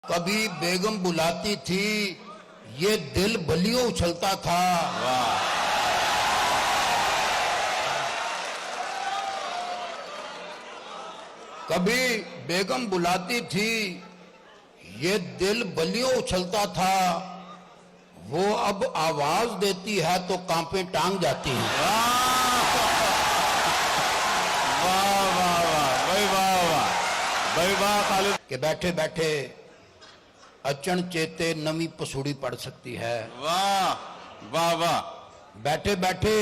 कभी बेगम बुलाती थी, ये दिल बलियों उछलता था। वाह। कभी बेगम बुलाती थी, ये दिल बलियों उछलता था। वो अब आवाज देती है तो कांपे टांग जाती हैं। वाह वाह वाह भाई, वाह वाह भाई, वाह खालिद। कि बैठे बैठे अचन चेते नवी पसूड़ी पड़ सकती है। वाह वाह वाह। बैठे बैठे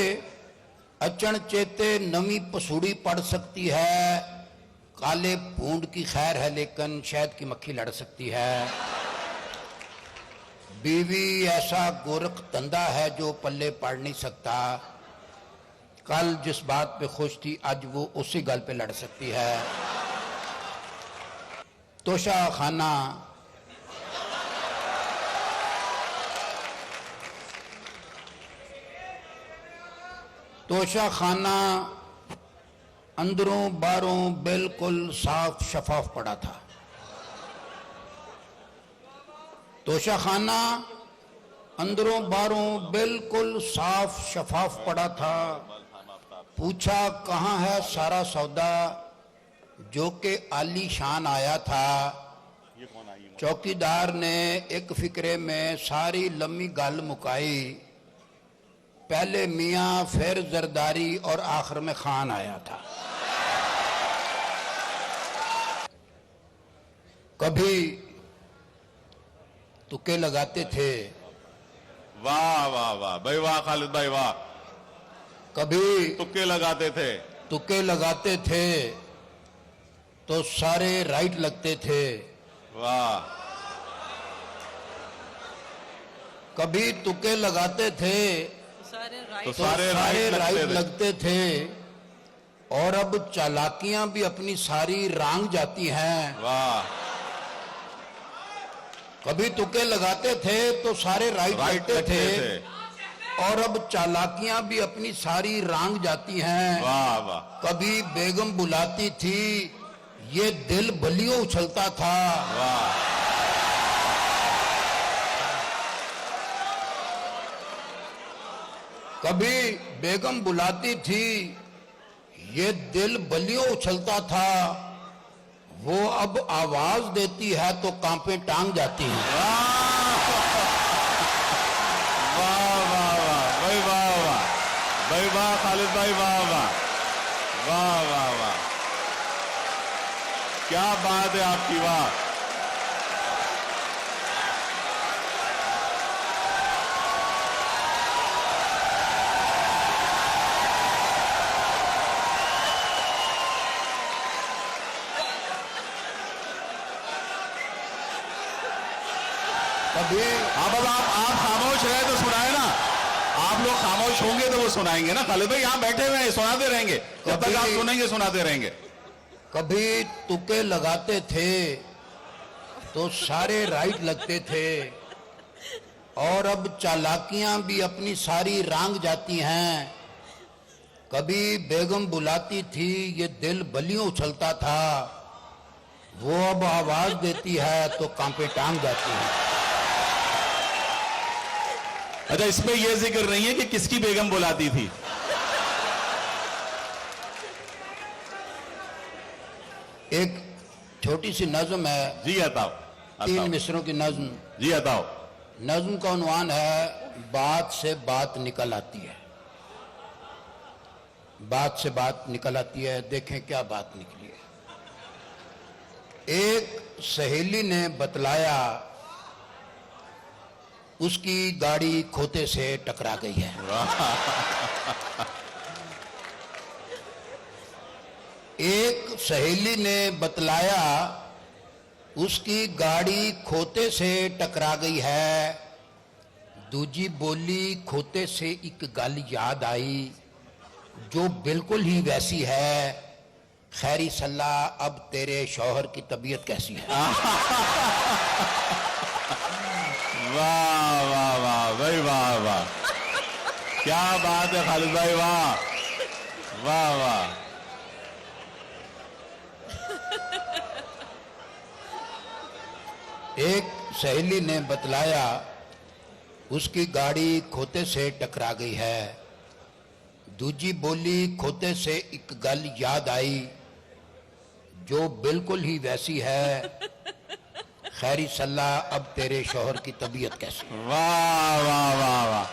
अचन चेते नवी पसूड़ी पड़ सकती है। काले पूंड की खैर है लेकिन शहद की मक्खी लड़ सकती है। बीवी ऐसा गोरख धंधा है जो पल्ले पड़ नहीं सकता। कल जिस बात पे खुश थी आज वो उसी गल पे लड़ सकती है। तोशा खाना तोशा खाना अंदरों बाहरों बिल्कुल साफ शफाफ पड़ा था। तोशा खाना अंदरों बाहरों बिल्कुल साफ शफाफ पड़ा था। पूछा कहाँ है सारा सौदा जो के आली शान आया था। चौकीदार ने एक फिक्रे में सारी लम्बी गल मुकाई। पहले मियाँ फिर जरदारी और आखिर में खान आया था। कभी तुक्के लगाते थे। वाह वाह वाह भाई, वाह खालिद भाई, वाह। कभी तुक्के लगाते थे। तुक्के लगाते थे तो सारे राइट लगते थे। वाह। कभी तुक्के लगाते थे तो सारे राइट लगते थे। और अब चालाकियां भी अपनी सारी रांग जाती हैं। वाह। कभी तुक्के लगाते थे तो सारे राइट लगते थे। और अब चालाकियां भी अपनी सारी रांग जाती हैं। वाह वाह। कभी बेगम बुलाती थी, ये दिल बलियों उछलता था। वाह। कभी बेगम बुलाती थी, ये दिल बलियों उछलता था। वो अब आवाज देती है तो कांपे टांग जाती हैं। वाह वाह वाह भाई, वाह वाह भाई, वाह खालिद भाई, वाह वाह वाह वाह वाह। क्या बात है आपकी, वाह। कभी अब आप खामोश रहे तो सुनाए ना। आप लोग खामोश होंगे तो वो सुनाएंगे ना। खालिद भाई यहाँ बैठे हुए हैं, सुनाते रहेंगे जब तक आप सुनेंगे, सुनाते रहेंगे। कभी तुक्के लगाते थे तो सारे राइट लगते थे। और अब चालाकियां भी अपनी सारी रांग जाती हैं। कभी बेगम बुलाती थी, ये दिल बलियों उछलता था। वो अब आवाज देती है तो कांपे टांग जाती है। अच्छा, इसमें यह जिक्र नहीं है कि किसकी बेगम बुलाती थी। एक छोटी सी नज्म है। जी बताओ। 3 मिसरों की नज्म। जी बताओ। नज्म का उन्वान है बात से बात निकल आती है। बात से बात निकल आती है। देखें क्या बात निकली है। एक सहेली ने बतलाया उसकी गाड़ी खोते से टकरा गई है। एक सहेली ने बतलाया उसकी गाड़ी खोते से टकरा गई है। दूजी बोली खोते से एक गल याद आई जो बिल्कुल ही वैसी है। खैरी सल्लाह अब तेरे शौहर की तबीयत कैसी है। वाह वाह वाह भाई, वाह वाह। क्या बात है खालिद भाई, वाह वाह वाह। एक सहेली ने बतलाया उसकी गाड़ी खोते से टकरा गई है। दूजी बोली खोते से एक गल याद आई जो बिल्कुल ही वैसी है, खैरी सल्ला अब तेरे शौहर की तबीयत कैसी? वाह वाह वाह वाह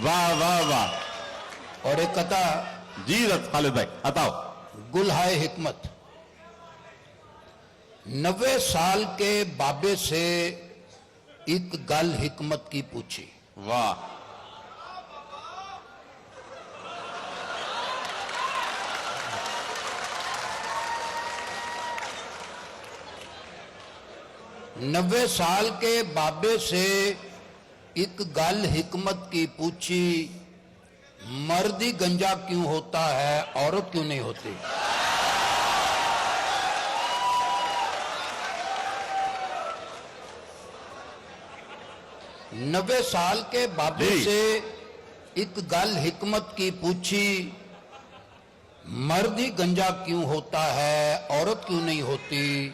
वाह वाह वाह। और एक कथा जी खालिद भाई बताओ। गुल है हिकमत। 90 साल के बाबे से एक गल हिकमत की पूछी। वाह। 90 साल के बाबे से एक गल हिकमत की पूछी, मर्द ही गंजा क्यों होता है, औरत क्यों नहीं होती? नब्बे साल के बाबे जी। से एक गल हिकमत की पूछी, मर्द ही गंजा क्यों होता है, औरत क्यों नहीं होती?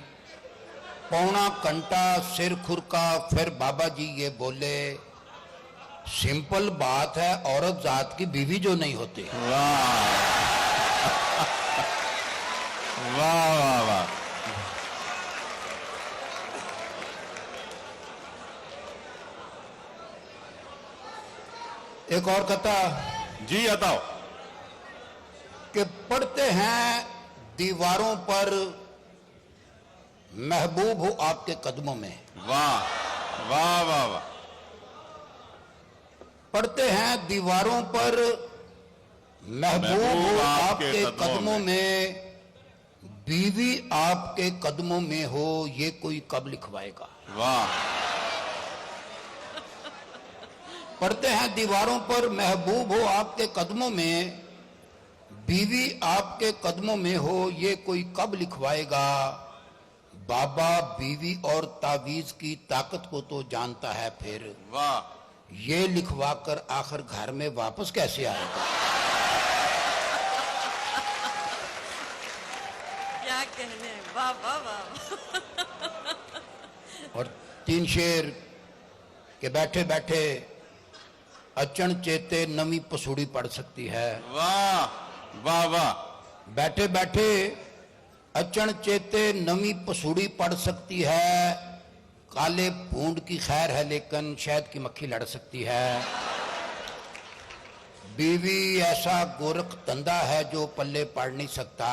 पौना घंटा सिर खुरका, फिर बाबा जी ये बोले, सिंपल बात है, औरत जात की बीवी जो नहीं होती। वाह वाह वाह वाह। एक और कथा जी बताओ। कि पढ़ते हैं दीवारों पर, महबूब हो आपके कदमों में। वाह वाह वाह वाह। पढ़ते हैं दीवारों पर, महबूब हो आपके कदमों में, बीवी आपके कदमों में हो, ये कोई कब लिखवाएगा? वाह। पढ़ते हैं दीवारों पर, महबूब हो आपके कदमों में, बीवी आपके कदमों में हो, ये कोई कब लिखवाएगा? बाबा बीवी और तावीज की ताकत को तो जानता है, फिर वाह। ये लिखवा कर आखिर घर में वापस कैसे आएगा? क्या कहने, वाह वाह वाह। और 3 शेर के बैठे बैठे अचन चेते नवी पसूड़ी पड़ सकती है। वाह वाह वाह। बैठे बैठे अचन चेते नवी पसूड़ी पड़ सकती है, काले भूंड की खैर है लेकिन शहद की मक्खी लड़ सकती है। बीवी ऐसा गोरख धंधा है जो पल्ले पड़ नहीं सकता,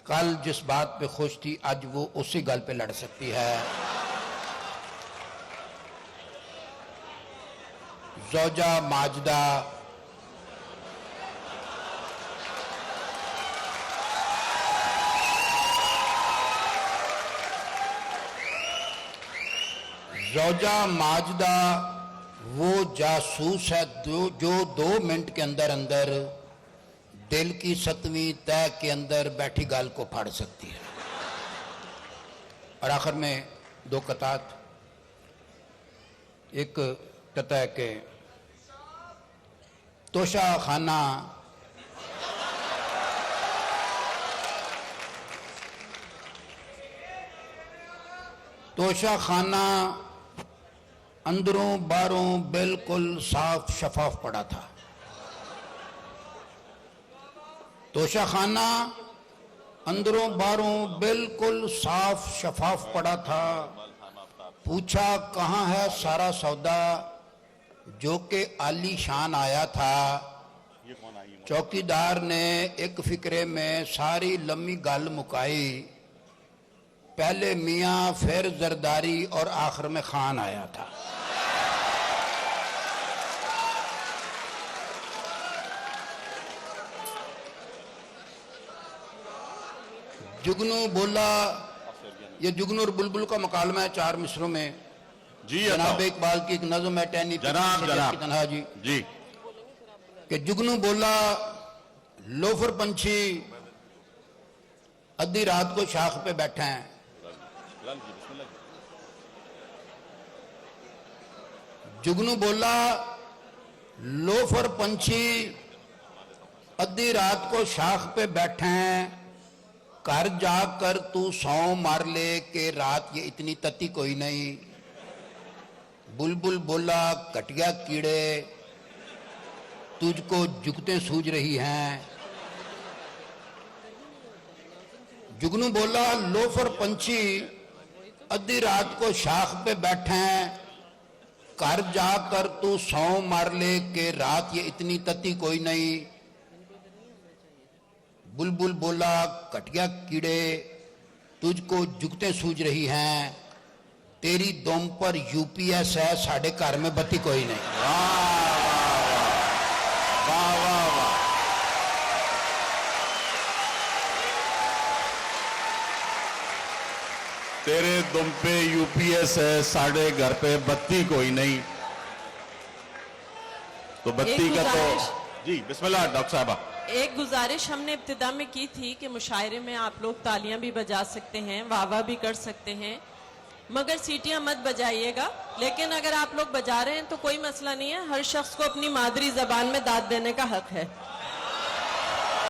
कल जिस बात पे खुश थी आज वो उसी गल पे लड़ सकती है। ज़ौजा माजदा ज़ौजा माजदा वो जासूस है जो 2 मिनट के अंदर अंदर दिल की 7वीं तय के अंदर बैठी गाल को फाड़ सकती है। और आखिर में 2 कतात। एक कता है कि तोशा खाना अंदरों बाहरों बिल्कुल साफ शफाफ पड़ा था। तोशा खाना अंदरों बाहरों बिल्कुल साफ शफाफ पड़ा था। पूछा कहाँ है सारा सौदा जो कि आली शान आया था। चौकीदार ने एक फिक्रे में सारी लम्बी गल मुकाई, पहले मियाँ फिर जरदारी और आखिर में खान आया था। जुगनू बोला, ये जुगनू और बुलबुल का मुकालमा है 4 मिसरों में। जी जनाब इकबाल की एक नज़म है टहनी जनाब जनाब तन्हा जी जी। कि जुगनू बोला लोफर पंछी आधी रात को शाख पे बैठे हैं। जुगनू बोला लोफर पंछी आधी रात को शाख पे बैठे हैं, घर जाकर तू सौ मार ले के रात ये इतनी तती कोई नहीं। बुलबुल बोला कटिया कीड़े तुझको जुगते सूझ रही हैं। जुगनू बोला लोफर पंछी आधी रात को शाख पे बैठे हैं, घर जाकर तू सौ मार ले के रात ये इतनी तती कोई नहीं। बुलबुल बोला कटिया कीड़े तुझको जुगते सूझ रही हैं, तेरी दुम पर यूपीएस है साढ़े घर में बत्ती कोई नहीं। वाह वाह वाह। तेरे दुम पे यूपीएस है साढ़े घर पे बत्ती कोई नहीं। तो बत्ती एक का तो गुजारिश- जी बिस्मिल्लाह डॉक्टर साहबा। एक गुजारिश हमने इब्तिदा में की थी कि मुशायरे में आप लोग तालियां भी बजा सकते हैं, वाह वाह भी कर सकते हैं, मगर सीटियां मत बजाइएगा। लेकिन अगर आप लोग बजा रहे हैं तो कोई मसला नहीं है, हर शख्स को अपनी मादरी जबान में दाद देने का हक है।